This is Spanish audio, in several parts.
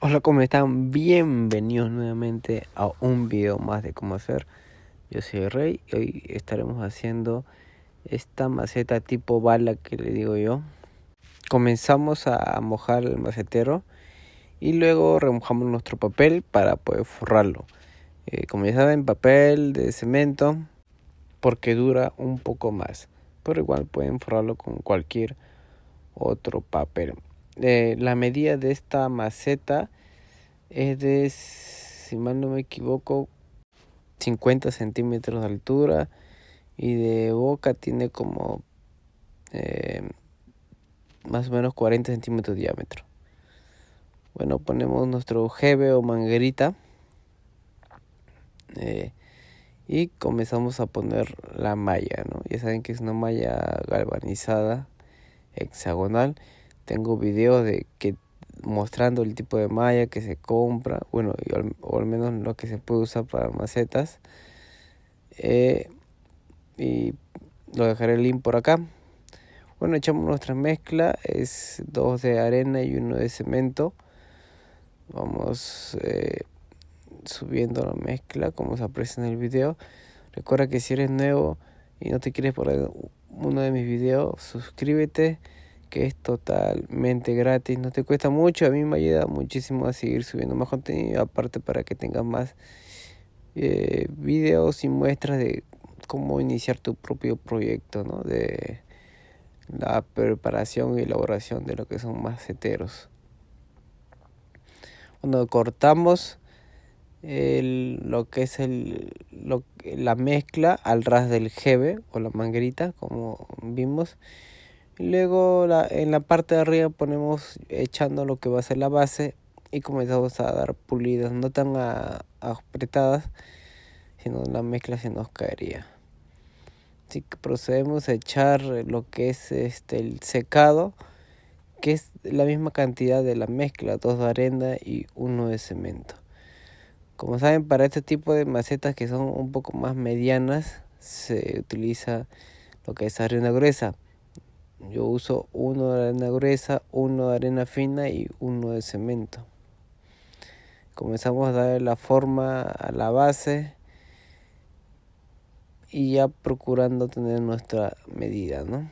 Hola, ¿cómo están? Bienvenidos nuevamente a un video más de cómo hacer. Yo soy Rey y hoy estaremos haciendo esta maceta tipo bala que le digo yo. Comenzamos a mojar el macetero y luego remojamos nuestro papel para poder forrarlo. Como ya saben, papel de cemento porque dura un poco más, pero igual pueden forrarlo con cualquier otro papel. La medida de esta maceta es de, si mal no me equivoco, 50 centímetros de altura y de boca tiene como más o menos 40 centímetros de diámetro. Bueno, ponemos nuestro jeve o manguerita y comenzamos a poner la malla, ¿no? Ya saben que es una malla galvanizada hexagonal. Tengo videos de que mostrando el tipo de malla que se compra, bueno, o al menos lo que se puede usar para macetas. Y lo dejaré el link por acá. Bueno, echamos nuestra mezcla, es 2 de arena y 1 de cemento. Vamos subiendo la mezcla como se aprecia en el video. Recuerda que si eres nuevo y no te quieres perder uno de mis videos, suscríbete, que es totalmente gratis, no te cuesta mucho. A mí me ayuda muchísimo a seguir subiendo más contenido, aparte para que tengas más videos y muestras de cómo iniciar tu propio proyecto, ¿no? De la preparación y elaboración de lo que son maceteros. Cuando cortamos lo que es la mezcla al ras del jeve o la manguerita, como vimos, y luego en la parte de arriba ponemos echando lo que va a ser la base y comenzamos a dar pulidas, no tan apretadas, sino la mezcla se nos caería. Así que procedemos a echar lo que es el secado, que es la misma cantidad de la mezcla, 2 de arena y 1 de cemento. Como saben, para este tipo de macetas que son un poco más medianas, se utiliza lo que es arena gruesa. Yo uso 1 de arena gruesa, 1 de arena fina y 1 de cemento. Comenzamos a darle la forma a la base y ya procurando tener nuestra medida, ¿no?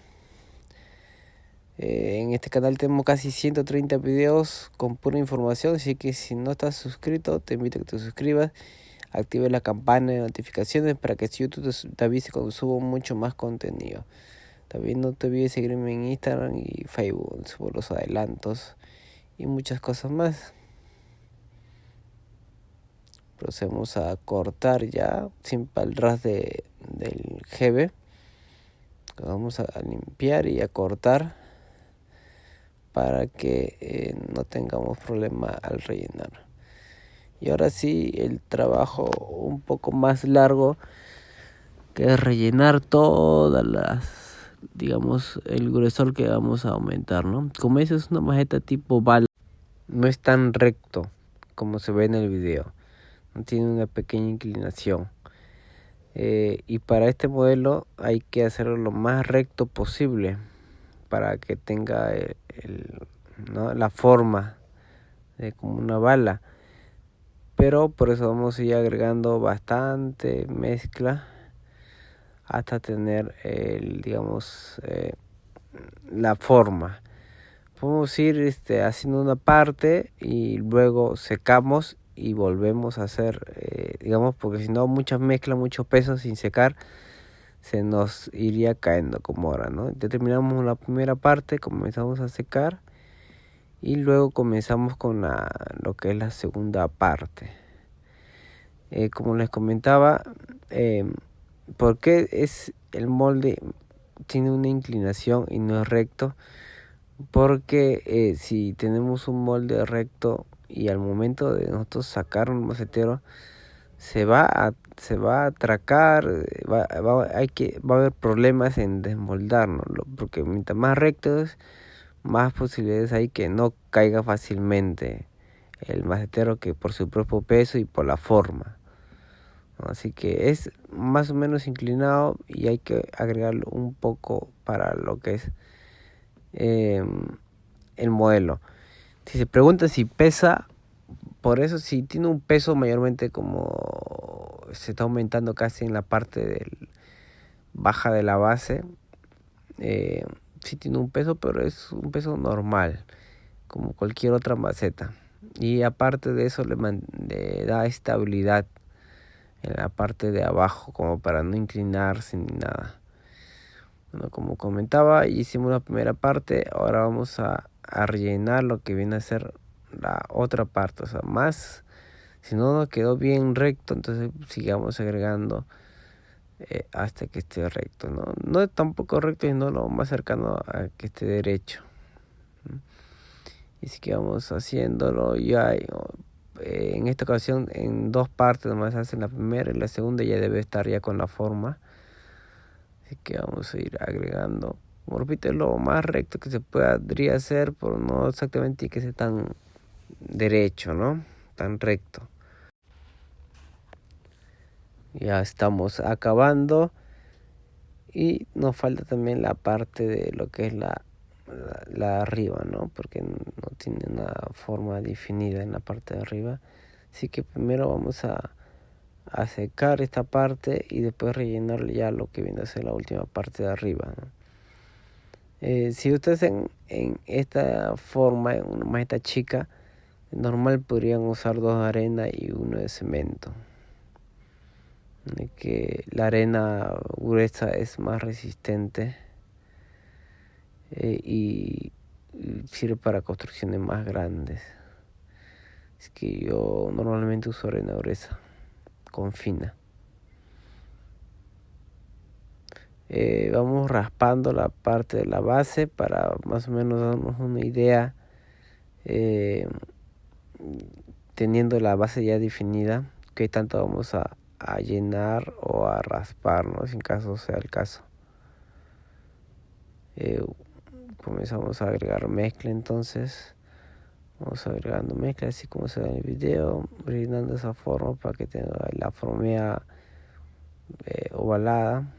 En este canal tenemos casi 130 videos con pura información, así que si no estás suscrito, te invito a que te suscribas, active la campana de notificaciones para que YouTube te avise cuando subo mucho más contenido. También no te olvides seguirme en Instagram y Facebook, subo los adelantos y muchas cosas más. Procedemos a cortar ya sin el ras del jeve. Vamos a limpiar y a cortar para que no tengamos problema al rellenar. Y ahora sí, el trabajo un poco más largo, que es rellenar todas digamos, el gruesor que vamos a aumentar, ¿no? Como eso es una maceta tipo bala, no es tan recto como se ve en el video, no tiene una pequeña inclinación. Y para este modelo hay que hacerlo lo más recto posible para que tenga ¿no? la forma de como una bala. Pero por eso vamos a ir agregando bastante mezcla hasta tener digamos la forma. Podemos ir haciendo una parte y luego secamos y volvemos a hacer, digamos, porque si no mucha mezcla, mucho peso sin secar, se nos iría cayendo como ahora, ¿no? Ya terminamos la primera parte, comenzamos a secar y luego comenzamos con lo que es la segunda parte. Como les comentaba, ¿por qué es el molde tiene una inclinación y no es recto? Porque si tenemos un molde recto y al momento de nosotros sacar un macetero se va a atracar, va a haber problemas en desmoldarnos, porque mientras más recto es, más posibilidades hay que no caiga fácilmente el macetero, que por su propio peso y por la forma. Así que es más o menos inclinado y hay que agregarlo un poco para lo que es el modelo. Si se pregunta si pesa, por eso si tiene un peso mayormente como se está aumentando casi en la parte baja de la base, sí tiene un peso, pero es un peso normal, como cualquier otra maceta. Y aparte de eso le da estabilidad en la parte de abajo, como para no inclinarse ni nada. Bueno, como comentaba, hicimos la primera parte, ahora vamos a rellenar lo que viene a ser la otra parte, o sea, más, si no nos quedó bien recto, entonces sigamos agregando hasta que esté recto, no es tampoco recto, sino lo más cercano a que esté derecho. Y así que vamos haciéndolo ya en esta ocasión en dos partes, nomás hacen la primera y la segunda ya debe estar ya con la forma. Así que vamos a ir agregando, como repito, lo más recto que se podría hacer, pero no exactamente que sea tan derecho, ¿no? Tan recto. Ya estamos acabando y nos falta también la parte de lo que es la arriba, ¿no? Porque no tiene una forma definida en la parte de arriba. Así que primero vamos a secar esta parte y después rellenar ya lo que viene a ser la última parte de arriba, ¿no? Si ustedes en esta forma, en una maceta chica, normal podrían usar 2 de arena y 1 de cemento. Que la arena gruesa es más resistente y sirve para construcciones más grandes. Es que yo normalmente uso arena gruesa con fina. Vamos raspando la parte de la base para más o menos darnos una idea, teniendo la base ya definida, qué tanto vamos a llenar o a raspar, ¿no? Si en caso sea el caso. Comenzamos a agregar mezcla, entonces vamos agregando mezcla así como se ve en el video, rellenando esa forma para que tenga la forma ovalada.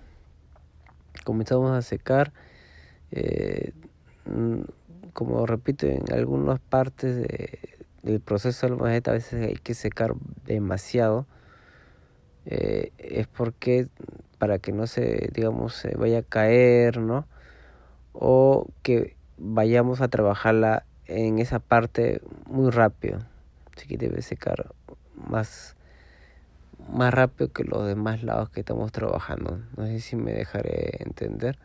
Comenzamos a secar, como repito, en algunas partes del proceso de la maceta a veces hay que secar demasiado, es porque para que no se vaya a caer, ¿no? O que vayamos a trabajarla en esa parte muy rápido, así que debe secar más rápido que los demás lados que estamos trabajando. No sé si me dejaré entender.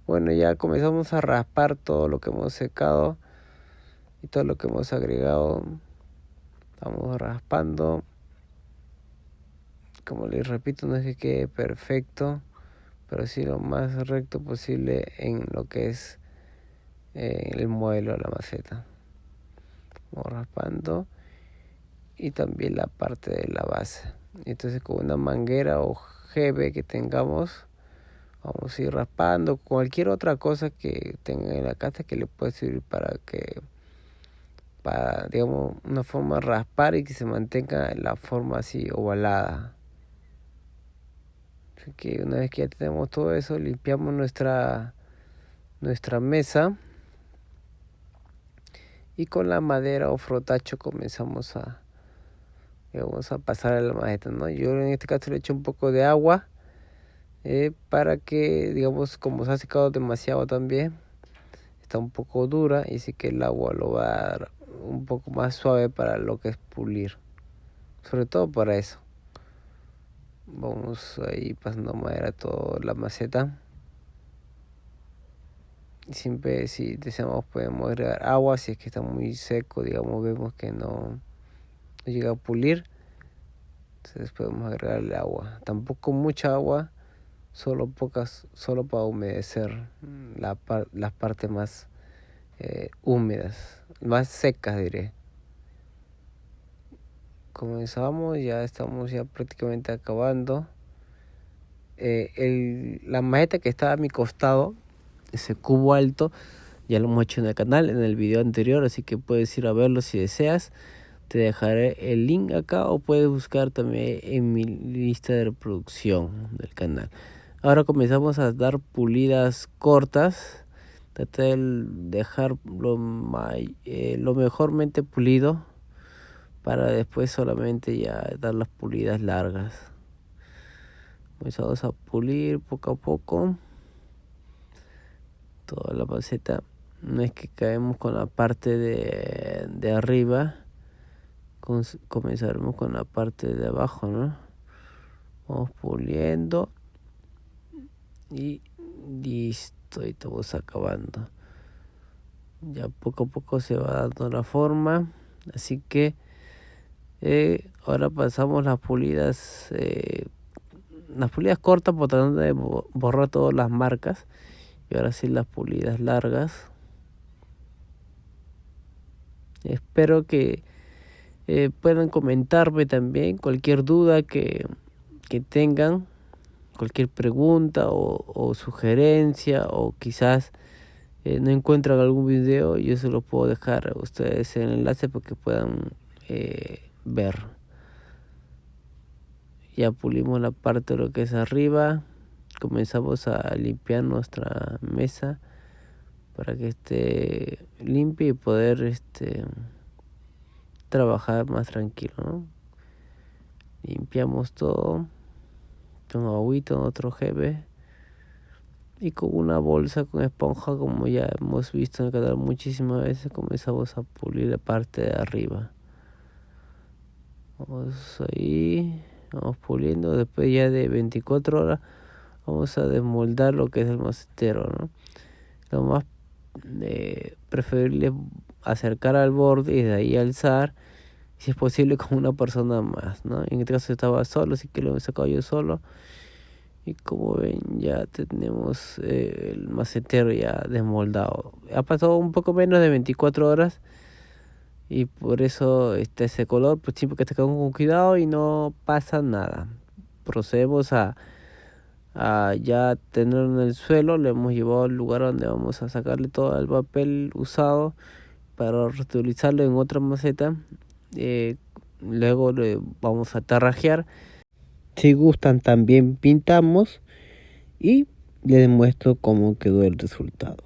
Bueno, ya comenzamos a raspar todo lo que hemos secado y todo lo que hemos agregado. Estamos raspando. Como les repito, no es que quede perfecto, pero sí lo más recto posible en lo que es el modelo de la maceta. Vamos raspando y también la parte de la base. Entonces con una manguera o GB que tengamos, vamos a ir raspando cualquier otra cosa que tenga en la casa que le puede servir para digamos una forma de raspar y que se mantenga la forma así ovalada. Así que una vez que ya tenemos todo eso, limpiamos nuestra mesa y con la madera o frotacho comenzamos a pasar a la maceta, ¿no? Yo en este caso le echo un poco de agua para que, digamos, como se ha secado demasiado también, está un poco dura y sí que el agua lo va a dar un poco más suave para lo que es pulir, sobre todo para eso. Vamos ahí pasando madera toda la maceta. Siempre si deseamos podemos agregar agua si es que está muy seco, digamos, vemos que no llega a pulir, entonces podemos agregarle agua, tampoco mucha agua, solo pocas, solo para humedecer las partes más húmedas, más secas diré. Comenzamos, ya estamos ya prácticamente acabando. La maceta que está a mi costado, ese cubo alto, ya lo hemos hecho en el canal, en el video anterior, así que puedes ir a verlo si deseas. Te dejaré el link acá o puedes buscar también en mi lista de reproducción del canal. Ahora comenzamos a dar pulidas cortas. Traté de dejar lo mejormente pulido para después solamente ya dar las pulidas largas. Comenzamos a pulir poco a poco toda la maceta. No es que caemos con la parte de arriba, comenzaremos con la parte de abajo, ¿no? Vamos puliendo y listo, y estamos acabando. Ya poco a poco se va dando la forma, así que ahora pasamos las pulidas cortas por tratar de borrar todas las marcas, y ahora sí las pulidas largas. Espero que puedan comentarme también cualquier duda que tengan, cualquier pregunta o sugerencia, o quizás no encuentran algún video, yo se lo puedo dejar a ustedes en el enlace para que puedan ver. Ya pulimos la parte de lo que es arriba, comenzamos a limpiar nuestra mesa para que esté limpia y poder trabajar más tranquilo, ¿no? Limpiamos todo con agüita en otro GB y con una bolsa con esponja, como ya hemos visto en el canal muchísimas veces, comenzamos a pulir la parte de arriba. Vamos ahí, vamos puliendo. Después ya de 24 horas vamos a desmoldar lo que es el macetero, ¿no? Lo más preferible es acercar al borde y de ahí alzar, si es posible con una persona más, ¿no? En este caso estaba solo, así que lo he sacado yo solo. Y como ven, ya tenemos el macetero ya desmoldado. Ha pasado un poco menos de 24 horas y por eso está ese color, pues siempre que te con cuidado y no pasa nada. Procedemos a ya tenerlo en el suelo, lo hemos llevado al lugar donde vamos a sacarle todo el papel usado para reutilizarlo en otra maceta. Luego le vamos a tarrajear. Si gustan también pintamos y les muestro cómo quedó el resultado.